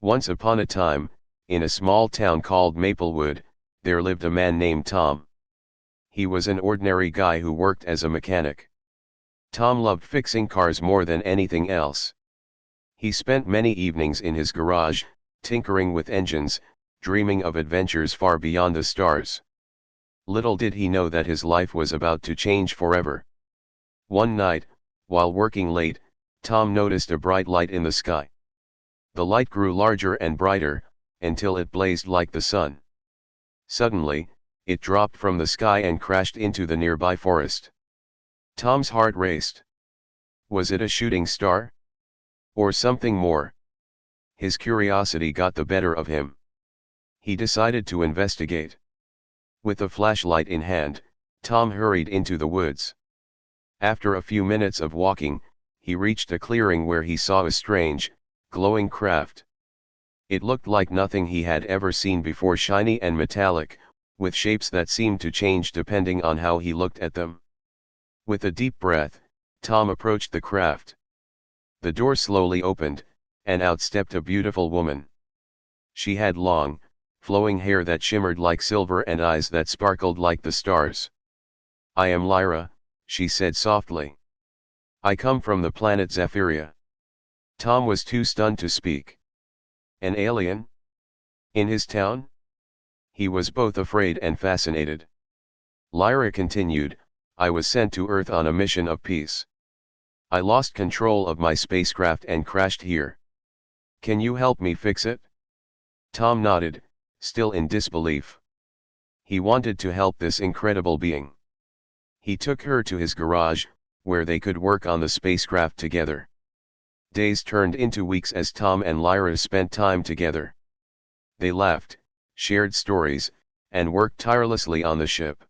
Once upon a time, in a small town called Maplewood, there lived a man named Tom. He was an ordinary guy who worked as a mechanic. Tom loved fixing cars more than anything else. He spent many evenings in his garage, tinkering with engines, dreaming of adventures far beyond the stars. Little did he know that his life was about to change forever. One night, while working late, Tom noticed a bright light in the sky. The light grew larger and brighter, until it blazed like the sun. Suddenly, it dropped from the sky and crashed into the nearby forest. Tom's heart raced. Was it a shooting star? Or something more? His curiosity got the better of him. He decided to investigate. With a flashlight in hand, Tom hurried into the woods. After a few minutes of walking, he reached a clearing where he saw a strange, glowing craft. It looked like nothing he had ever seen before, shiny and metallic, with shapes that seemed to change depending on how he looked at them. With a deep breath, Tom approached the craft. The door slowly opened, and out stepped a beautiful woman. She had long, flowing hair that shimmered like silver and eyes that sparkled like the stars. "I am Lyra," she said softly. "I come from the planet Zephyria." Tom was too stunned to speak. An alien? In his town? He was both afraid and fascinated. Lyra continued, "I was sent to Earth on a mission of peace. I lost control of my spacecraft and crashed here. Can you help me fix it?" Tom nodded, still in disbelief. He wanted to help this incredible being. He took her to his garage, where they could work on the spacecraft together. Days turned into weeks as Tom and Lyra spent time together. They laughed, shared stories, and worked tirelessly on the ship.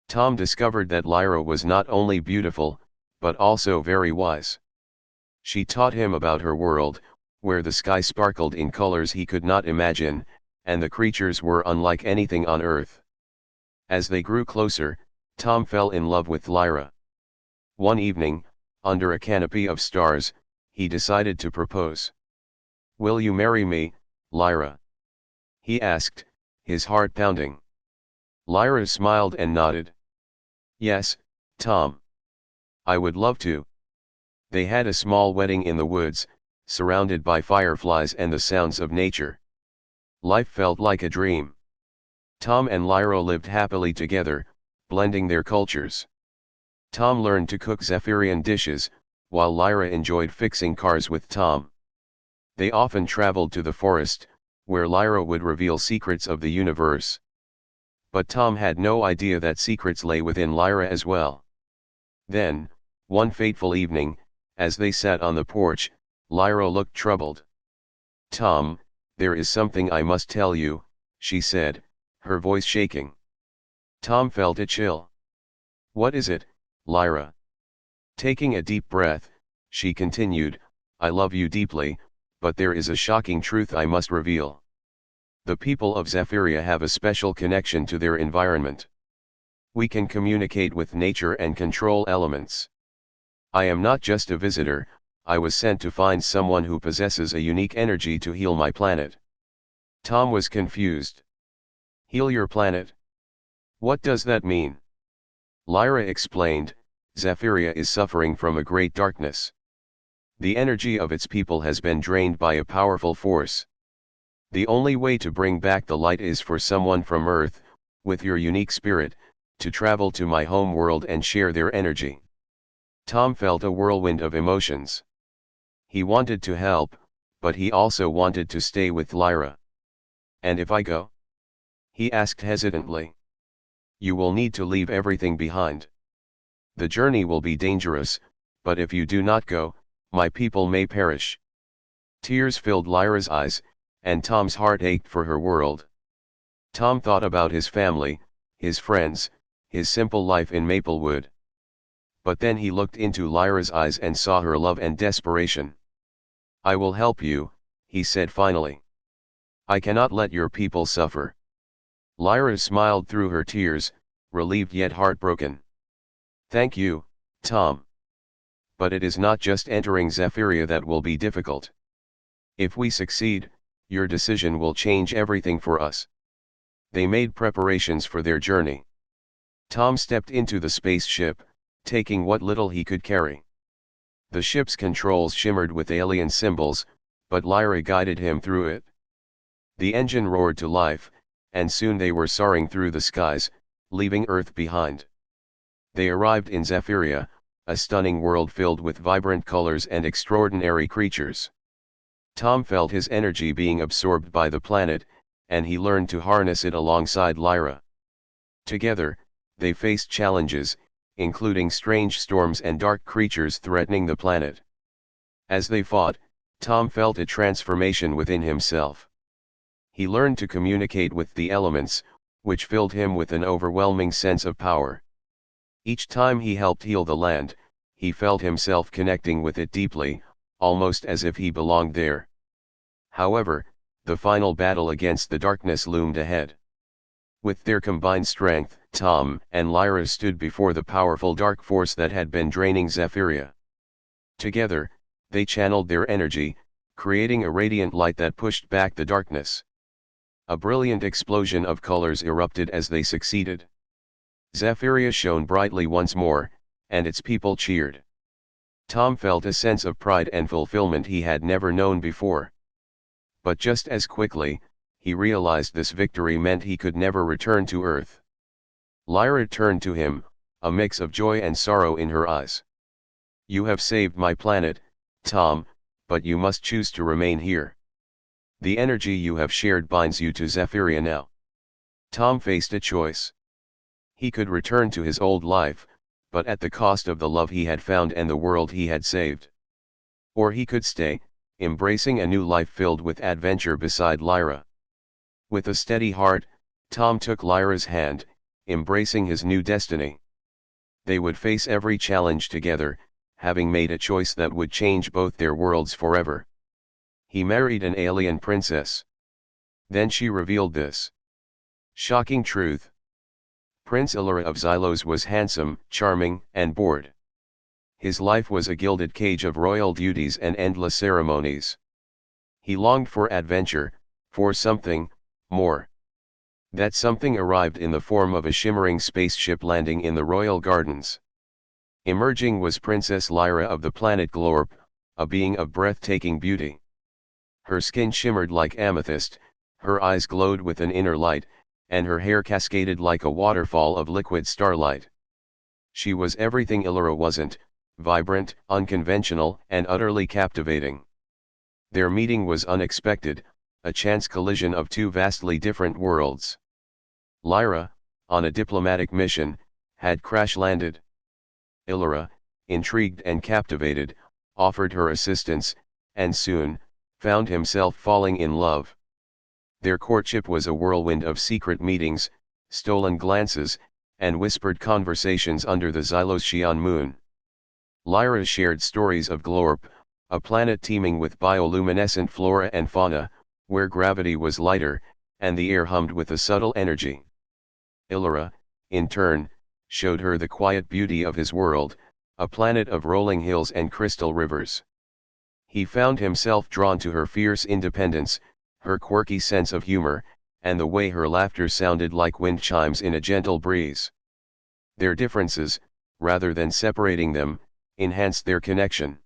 Tom discovered that Lyra was not only beautiful, but also very wise. She taught him about her world, where the sky sparkled in colors he could not imagine, and the creatures were unlike anything on Earth. As they grew closer, Tom fell in love with Lyra. One evening, under a canopy of stars, he decided to propose. "Will you marry me, Lyra?" he asked, his heart pounding. Lyra smiled and nodded. "Yes, Tom. I would love to." They had a small wedding in the woods, surrounded by fireflies and the sounds of nature. Life felt like a dream. Tom and Lyra lived happily together, blending their cultures. Tom learned to cook Zephyrian dishes, while Lyra enjoyed fixing cars with Tom. They often traveled to the forest, where Lyra would reveal secrets of the universe. But Tom had no idea that secrets lay within Lyra as well. Then, one fateful evening, as they sat on the porch, Lyra looked troubled. "Tom, there is something I must tell you," she said, her voice shaking. Tom felt a chill. "What is it, Lyra?" Taking a deep breath, she continued, "I love you deeply, but there is a shocking truth I must reveal. The people of Zephyria have a special connection to their environment. We can communicate with nature and control elements. I am not just a visitor, I was sent to find someone who possesses a unique energy to heal my planet." Tom was confused. "Heal your planet? What does that mean?" Lyra explained, "Zephyria is suffering from a great darkness. The energy of its people has been drained by a powerful force. The only way to bring back the light is for someone from Earth, with your unique spirit, to travel to my home world and share their energy." Tom felt a whirlwind of emotions. He wanted to help, but he also wanted to stay with Lyra. "And if I go?" he asked hesitantly. "You will need to leave everything behind. The journey will be dangerous, but if you do not go, my people may perish." Tears filled Lyra's eyes, and Tom's heart ached for her world. Tom thought about his family, his friends, his simple life in Maplewood. But then he looked into Lyra's eyes and saw her love and desperation. "I will help you," he said finally. "I cannot let your people suffer." Lyra smiled through her tears, relieved yet heartbroken. "Thank you, Tom. But it is not just entering Zephyria that will be difficult. If we succeed, Your decision will change everything for us." They made preparations for their journey. Tom stepped into the spaceship, taking what little he could carry. The ship's controls shimmered with alien symbols, but Lyra guided him through it. The engine roared to life, and soon they were soaring through the skies, leaving Earth behind. They arrived in Zephyria, a stunning world filled with vibrant colors and extraordinary creatures. Tom felt his energy being absorbed by the planet, and he learned to harness it alongside Lyra. Together, they faced challenges, including strange storms and dark creatures threatening the planet. As they fought, Tom felt a transformation within himself. He learned to communicate with the elements, which filled him with an overwhelming sense of power. Each time he helped heal the land, he felt himself connecting with it deeply, almost as if he belonged there. However, the final battle against the darkness loomed ahead. With their combined strength, Tom and Lyra stood before the powerful dark force that had been draining Zephyria. Together, they channeled their energy, creating a radiant light that pushed back the darkness. A brilliant explosion of colors erupted as they succeeded. Zephyria shone brightly once more, and its people cheered. Tom felt a sense of pride and fulfillment he had never known before. But just as quickly, he realized this victory meant he could never return to Earth. Lyra turned to him, a mix of joy and sorrow in her eyes. "You have saved my planet, Tom, but you must choose to remain here. The energy you have shared binds you to Zephyria now." Tom faced a choice. He could return to his old life, but at the cost of the love he had found and the world he had saved. Or he could stay, embracing a new life filled with adventure beside Lyra. With a steady heart, Tom took Lyra's hand, embracing his new destiny. They would face every challenge together, having made a choice that would change both their worlds forever. He married an alien princess. Then she revealed this shocking truth. Prince Illyra of Xylos was handsome, charming, and bored. His life was a gilded cage of royal duties and endless ceremonies. He longed for adventure, for something more. That something arrived in the form of a shimmering spaceship landing in the royal gardens. Emerging was Princess Lyra of the planet Glorp, a being of breathtaking beauty. Her skin shimmered like amethyst, her eyes glowed with an inner light, and her hair cascaded like a waterfall of liquid starlight. She was everything Illyra wasn't: vibrant, unconventional, and utterly captivating. Their meeting was unexpected, a chance collision of two vastly different worlds. Lyra, on a diplomatic mission, had crash-landed. Illyra, intrigued and captivated, offered her assistance, and soon, found himself falling in love. Their courtship was a whirlwind of secret meetings, stolen glances, and whispered conversations under the Xyloscian moon. Lyra shared stories of Glorp, a planet teeming with bioluminescent flora and fauna, where gravity was lighter, and the air hummed with a subtle energy. Illyra, in turn, showed her the quiet beauty of his world, a planet of rolling hills and crystal rivers. He found himself drawn to her fierce independence, her quirky sense of humor, and the way her laughter sounded like wind chimes in a gentle breeze. Their differences, rather than separating them, enhanced their connection.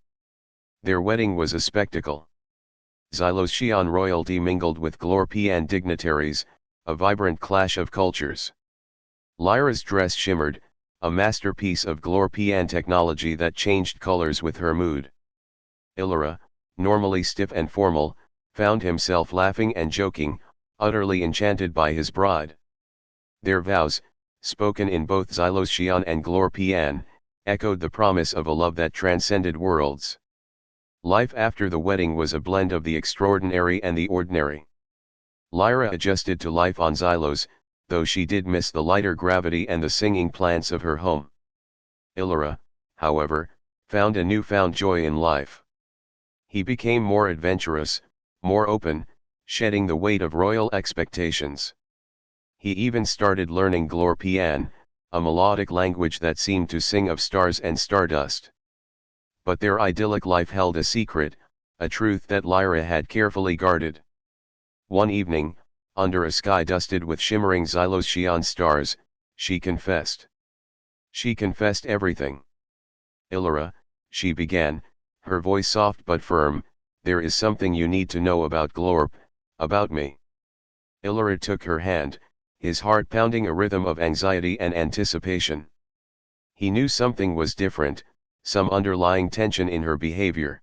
Their wedding was a spectacle. Xyloscian royalty mingled with Glorpian dignitaries, a vibrant clash of cultures. Lyra's dress shimmered, a masterpiece of Glorpian technology that changed colors with her mood. Illyra, normally stiff and formal, found himself laughing and joking, utterly enchanted by his bride. Their vows, spoken in both Xyloscian and Glorpian, echoed the promise of a love that transcended worlds. Life after the wedding was a blend of the extraordinary and the ordinary. Lyra adjusted to life on Xylos, though she did miss the lighter gravity and the singing plants of her home. Illyra, however, found a newfound joy in life. He became more adventurous, more open, shedding the weight of royal expectations. He even started learning Glorpian, a melodic language that seemed to sing of stars and stardust. But their idyllic life held a secret, a truth that Lyra had carefully guarded. One evening, under a sky dusted with shimmering Xylos stars, she confessed. She confessed everything. Illyra, she began, her voice soft but firm, there is something you need to know about Glorp, about me. Illyra took her hand, his heart pounding a rhythm of anxiety and anticipation. He knew something was different, some underlying tension in her behavior.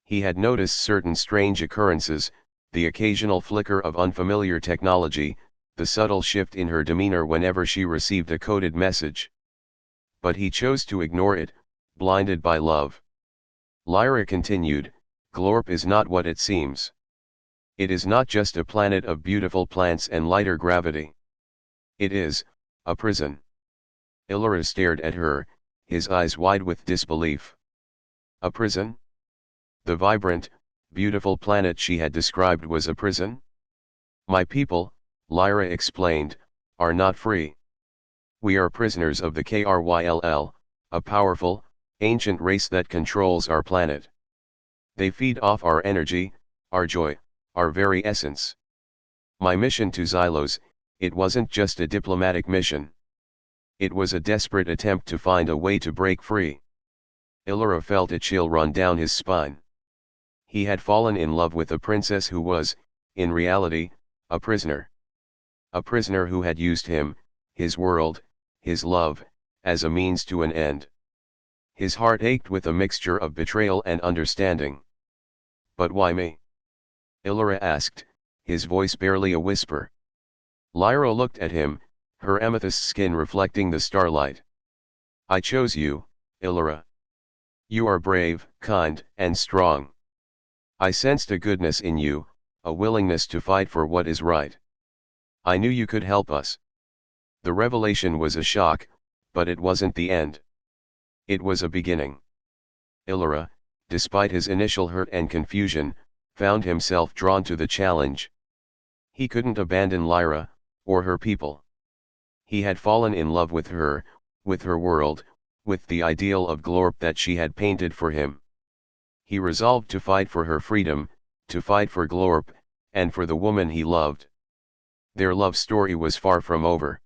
He had noticed certain strange occurrences, the occasional flicker of unfamiliar technology, the subtle shift in her demeanor whenever she received a coded message. But he chose to ignore it, blinded by love. Lyra continued, Glorp is not what it seems. It is not just a planet of beautiful plants and lighter gravity. It is a prison. Illyra stared at her, his eyes wide with disbelief. A prison? The vibrant, beautiful planet she had described was a prison? My people, Lyra explained, are not free. We are prisoners of the Kryll, a powerful, ancient race that controls our planet. They feed off our energy, our joy, our very essence. My mission to Xylos, it wasn't just a diplomatic mission. It was a desperate attempt to find a way to break free. Illyra felt a chill run down his spine. He had fallen in love with a princess who was, in reality, a prisoner. A prisoner who had used him, his world, his love, as a means to an end. His heart ached with a mixture of betrayal and understanding. But why me? Illyra asked, his voice barely a whisper. Lyra looked at him, her amethyst skin reflecting the starlight. I chose you, Illyra. You are brave, kind, and strong. I sensed a goodness in you, a willingness to fight for what is right. I knew you could help us. The revelation was a shock, but it wasn't the end. It was a beginning. Illyra, despite his initial hurt and confusion, found himself drawn to the challenge. He couldn't abandon Lyra, or her people. He had fallen in love with her world, with the ideal of Glorp that she had painted for him. He resolved to fight for her freedom, to fight for Glorp, and for the woman he loved. Their love story was far from over.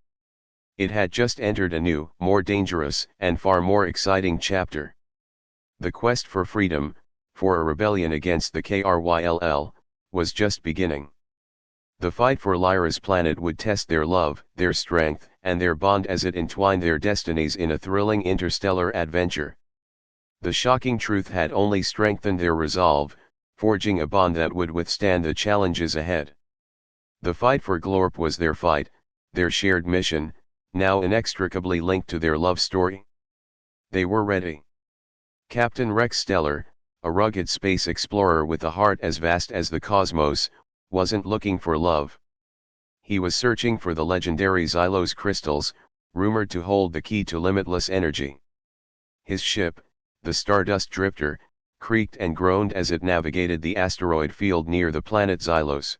It had just entered a new, more dangerous, and far more exciting chapter. The quest for freedom, for a rebellion against the Kryll, was just beginning. The fight for Lyra's planet would test their love, their strength, and their bond as it entwined their destinies in a thrilling interstellar adventure. The shocking truth had only strengthened their resolve, forging a bond that would withstand the challenges ahead. The fight for Glorp was their fight, their shared mission, now inextricably linked to their love story. They were ready. Captain Rex Stellar, a rugged space explorer with a heart as vast as the cosmos, wasn't looking for love. He was searching for the legendary Xylos crystals, rumored to hold the key to limitless energy. His ship, the Stardust Drifter, creaked and groaned as it navigated the asteroid field near the planet Xylos.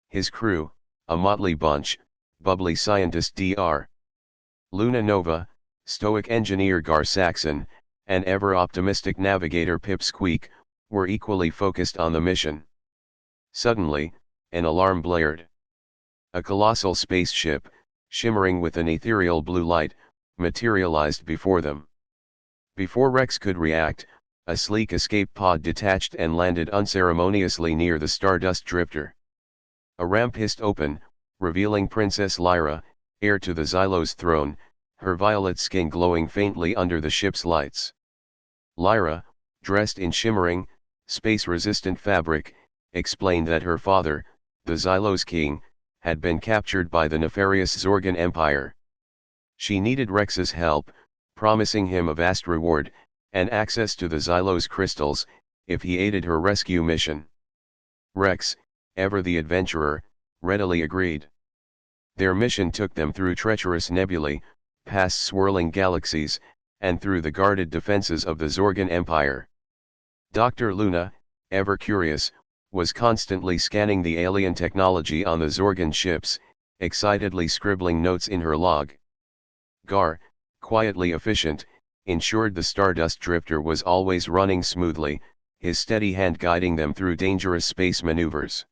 His crew, a motley bunch, bubbly scientist Dr. Luna Nova, stoic engineer Gar Saxon, and ever-optimistic navigator Pip Squeak, were equally focused on the mission. Suddenly, an alarm blared. A colossal spaceship, shimmering with an ethereal blue light, materialized before them. Before Rex could react, a sleek escape pod detached and landed unceremoniously near the Stardust Drifter. A ramp hissed open, revealing Princess Lyra, heir to the Xylos throne, her violet skin glowing faintly under the ship's lights. Lyra, dressed in shimmering, space-resistant fabric, explained that her father, the Xylos king, had been captured by the nefarious Zorgan Empire. She needed Rex's help, promising him a vast reward, and access to the Xylos crystals, if he aided her rescue mission. Rex, ever the adventurer, readily agreed. Their mission took them through treacherous nebulae, past swirling galaxies, and through the guarded defenses of the Zorgan Empire. Dr. Luna, ever curious, was constantly scanning the alien technology on the Zorgan ships, excitedly scribbling notes in her log. Gar, quietly efficient, ensured the Stardust Drifter was always running smoothly, his steady hand guiding them through dangerous space maneuvers.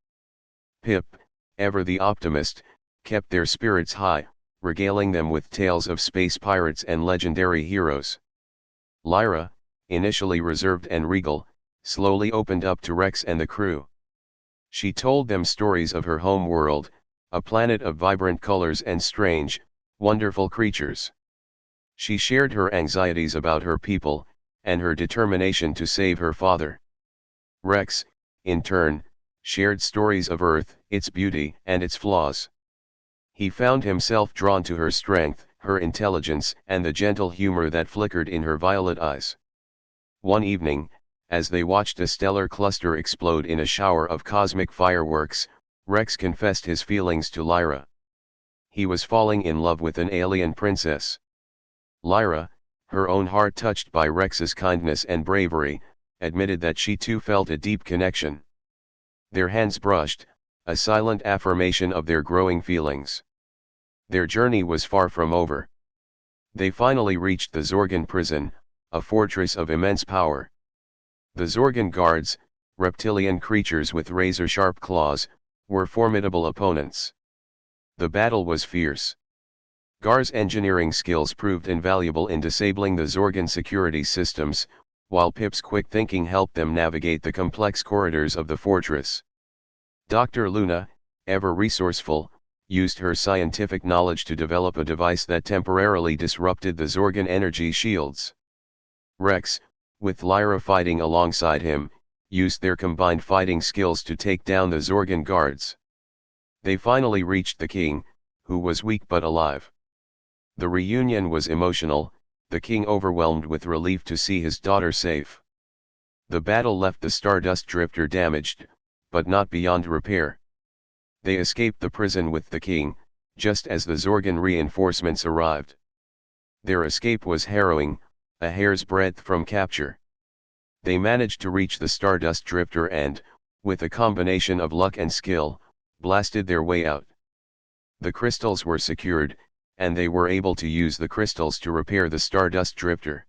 Pip, ever the optimist, kept their spirits high, regaling them with tales of space pirates and legendary heroes. Lyra, initially reserved and regal, slowly opened up to Rex and the crew. She told them stories of her home world, a planet of vibrant colors and strange, wonderful creatures. She shared her anxieties about her people, and her determination to save her father. Rex, in turn, shared stories of Earth, its beauty and its flaws. He found himself drawn to her strength, her intelligence, and the gentle humor that flickered in her violet eyes. One evening, as they watched a stellar cluster explode in a shower of cosmic fireworks, Rex confessed his feelings to Lyra. He was falling in love with an alien princess. Lyra, her own heart touched by Rex's kindness and bravery, admitted that she too felt a deep connection. Their hands brushed, a silent affirmation of their growing feelings. Their journey was far from over. They finally reached the Zorgan prison, a fortress of immense power. The Zorgan guards, reptilian creatures with razor-sharp claws, were formidable opponents. The battle was fierce. Gar's engineering skills proved invaluable in disabling the Zorgan security systems, while Pip's quick thinking helped them navigate the complex corridors of the fortress. Dr. Luna, ever resourceful, used her scientific knowledge to develop a device that temporarily disrupted the Zorgan energy shields. Rex, with Lyra fighting alongside him, used their combined fighting skills to take down the Zorgan guards. They finally reached the king, who was weak but alive. The reunion was emotional, the king overwhelmed with relief to see his daughter safe. The battle left the Stardust Drifter damaged, but not beyond repair. They escaped the prison with the king, just as the Zorgan reinforcements arrived. Their escape was harrowing, a hair's breadth from capture. They managed to reach the Stardust Drifter and, with a combination of luck and skill, blasted their way out. The crystals were secured, and they were able to use the crystals to repair the Stardust Drifter.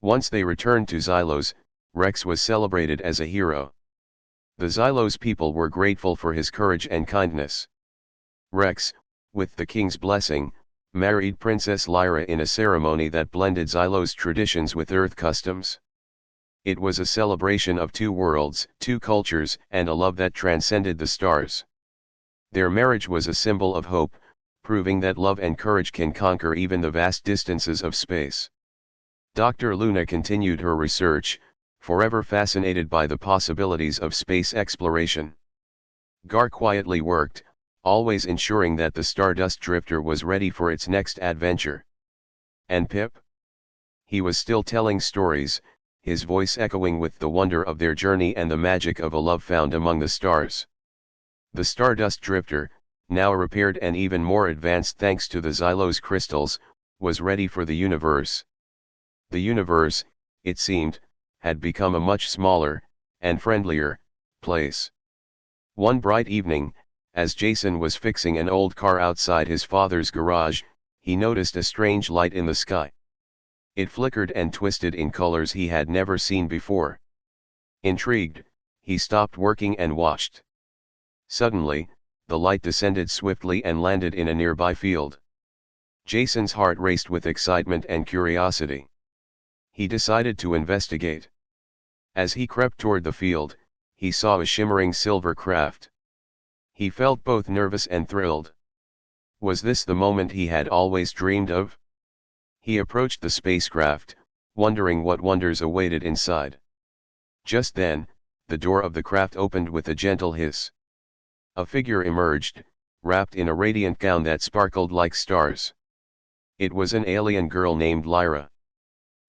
Once they returned to Xylos, Rex was celebrated as a hero. The Xylos people were grateful for his courage and kindness. Rex, with the king's blessing, married Princess Lyra in a ceremony that blended Xylos traditions with Earth customs. It was a celebration of two worlds, two cultures, and a love that transcended the stars. Their marriage was a symbol of hope, proving that love and courage can conquer even the vast distances of space. Dr. Luna continued her research, forever fascinated by the possibilities of space exploration. Gar quietly worked, always ensuring that the Stardust Drifter was ready for its next adventure. And Pip? He was still telling stories, his voice echoing with the wonder of their journey and the magic of a love found among the stars. The Stardust Drifter, now repaired and even more advanced thanks to the Xylos crystals, was ready for the universe. The universe, it seemed, had become a much smaller, and friendlier, place. One bright evening, as Jason was fixing an old car outside his father's garage, he noticed a strange light in the sky. It flickered and twisted in colors he had never seen before. Intrigued, he stopped working and watched. Suddenly, the light descended swiftly and landed in a nearby field. Jason's heart raced with excitement and curiosity. He decided to investigate. As he crept toward the field, he saw a shimmering silver craft. He felt both nervous and thrilled. Was this the moment he had always dreamed of? He approached the spacecraft, wondering what wonders awaited inside. Just then, the door of the craft opened with a gentle hiss. A figure emerged, wrapped in a radiant gown that sparkled like stars. It was an alien girl named Lyra.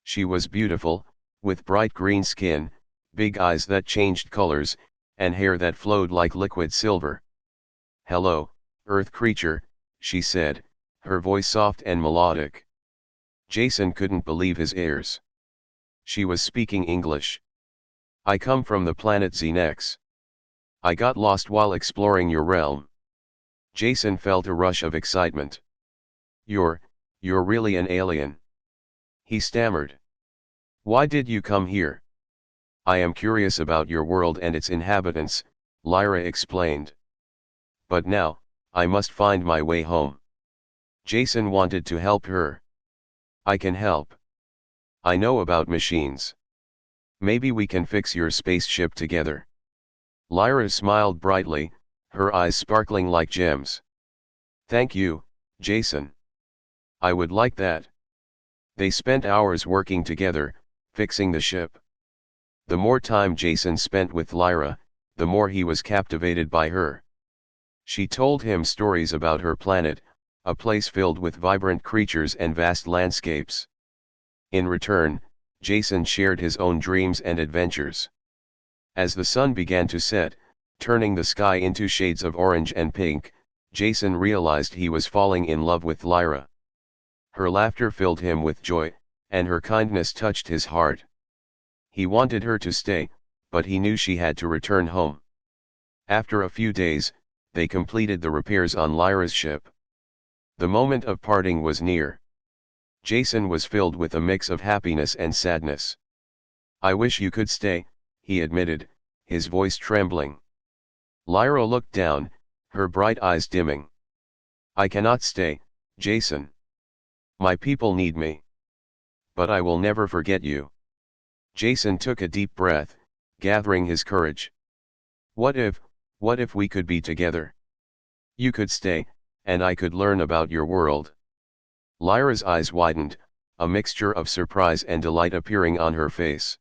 She was beautiful, with bright green skin, big eyes that changed colors, and hair that flowed like liquid silver. "Hello, Earth creature," she said, her voice soft and melodic. Jason couldn't believe his ears. She was speaking English. "I come from the planet Xenex. I got lost while exploring your realm." Jason felt a rush of excitement. You're really an alien," he stammered. "Why did you come here?" "I am curious about your world and its inhabitants," Lyra explained. But now, I must find my way home. Jason wanted to help her. I can help. I know about machines. Maybe we can fix your spaceship together. Lyra smiled brightly, her eyes sparkling like gems. Thank you, Jason. I would like that. They spent hours working together, fixing the ship. The more time Jason spent with Lyra, the more he was captivated by her. She told him stories about her planet, a place filled with vibrant creatures and vast landscapes. In return, Jason shared his own dreams and adventures. As the sun began to set, turning the sky into shades of orange and pink, Jason realized he was falling in love with Lyra. Her laughter filled him with joy, and her kindness touched his heart. He wanted her to stay, but he knew she had to return home. After a few days, they completed the repairs on Lyra's ship. The moment of parting was near. Jason was filled with a mix of happiness and sadness. I wish you could stay, he admitted, his voice trembling. Lyra looked down, her bright eyes dimming. I cannot stay, Jason. My people need me. But I will never forget you. Jason took a deep breath, gathering his courage. What if we could be together? You could stay, and I could learn about your world. Lyra's eyes widened, a mixture of surprise and delight appearing on her face.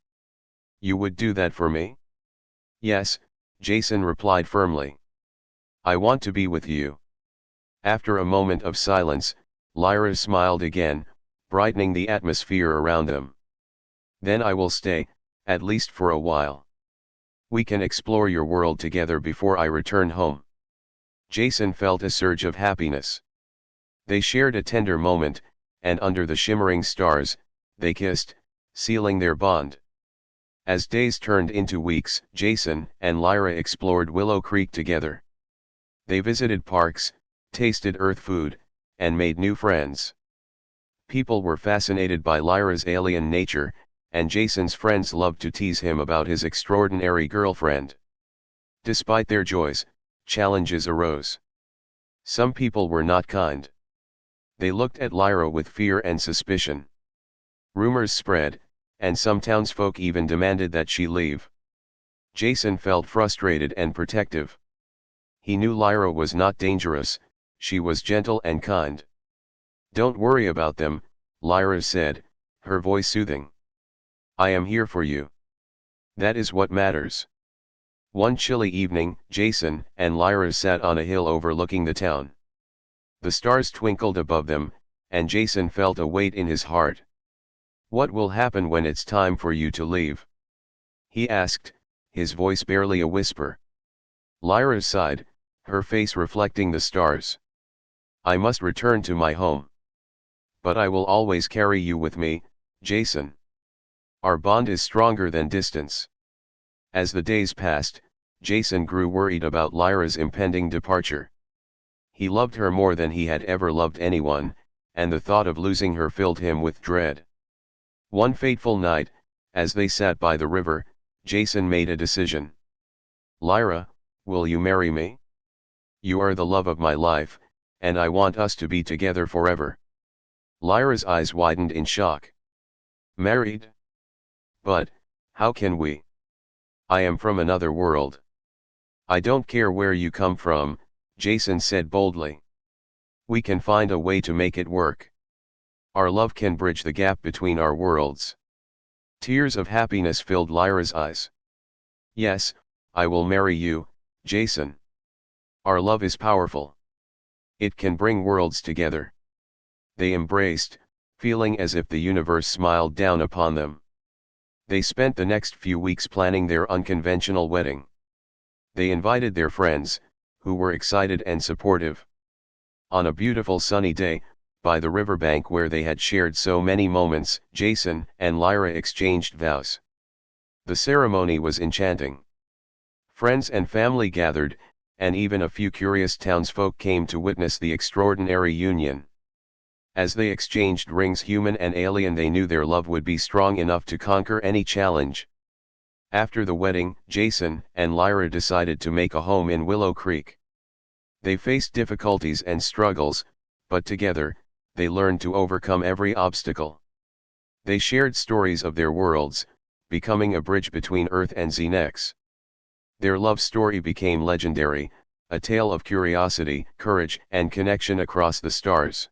You would do that for me? Yes, Jason replied firmly. I want to be with you. After a moment of silence, Lyra smiled again, brightening the atmosphere around them. Then I will stay, at least for a while. We can explore your world together before I return home. Jason felt a surge of happiness. They shared a tender moment, and under the shimmering stars, they kissed, sealing their bond. As days turned into weeks, Jason and Lyra explored Willow Creek together. They visited parks, tasted Earth food, and made new friends. People were fascinated by Lyra's alien nature, and Jason's friends loved to tease him about his extraordinary girlfriend. Despite their joys, challenges arose. Some people were not kind. They looked at Lyra with fear and suspicion. Rumors spread, and some townsfolk even demanded that she leave. Jason felt frustrated and protective. He knew Lyra was not dangerous, she was gentle and kind. Don't worry about them, Lyra said, her voice soothing. I am here for you. That is what matters. One chilly evening, Jason and Lyra sat on a hill overlooking the town. The stars twinkled above them, and Jason felt a weight in his heart. What will happen when it's time for you to leave? He asked, his voice barely a whisper. Lyra sighed, her face reflecting the stars. I must return to my home. But I will always carry you with me, Jason. Our bond is stronger than distance. As the days passed, Jason grew worried about Lyra's impending departure. He loved her more than he had ever loved anyone, and the thought of losing her filled him with dread. One fateful night, as they sat by the river, Jason made a decision. Lyra, will you marry me? You are the love of my life, and I want us to be together forever. Lyra's eyes widened in shock. Married? But, how can we? I am from another world. I don't care where you come from, Jason said boldly. We can find a way to make it work. Our love can bridge the gap between our worlds. Tears of happiness filled Lyra's eyes. Yes, I will marry you, Jason. Our love is powerful. It can bring worlds together. They embraced, feeling as if the universe smiled down upon them. They spent the next few weeks planning their unconventional wedding. They invited their friends, who were excited and supportive. On a beautiful sunny day, by the riverbank where they had shared so many moments, Jason and Lyra exchanged vows. The ceremony was enchanting. Friends and family gathered, and even a few curious townsfolk came to witness the extraordinary union. As they exchanged rings, human and alien, they knew their love would be strong enough to conquer any challenge. After the wedding, Jason and Lyra decided to make a home in Willow Creek. They faced difficulties and struggles, but together, they learned to overcome every obstacle. They shared stories of their worlds, becoming a bridge between Earth and Xenex. Their love story became legendary, a tale of curiosity, courage, and connection across the stars.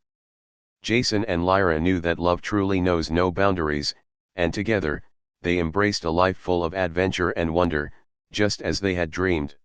Jason and Lyra knew that love truly knows no boundaries, and together, they embraced a life full of adventure and wonder, just as they had dreamed.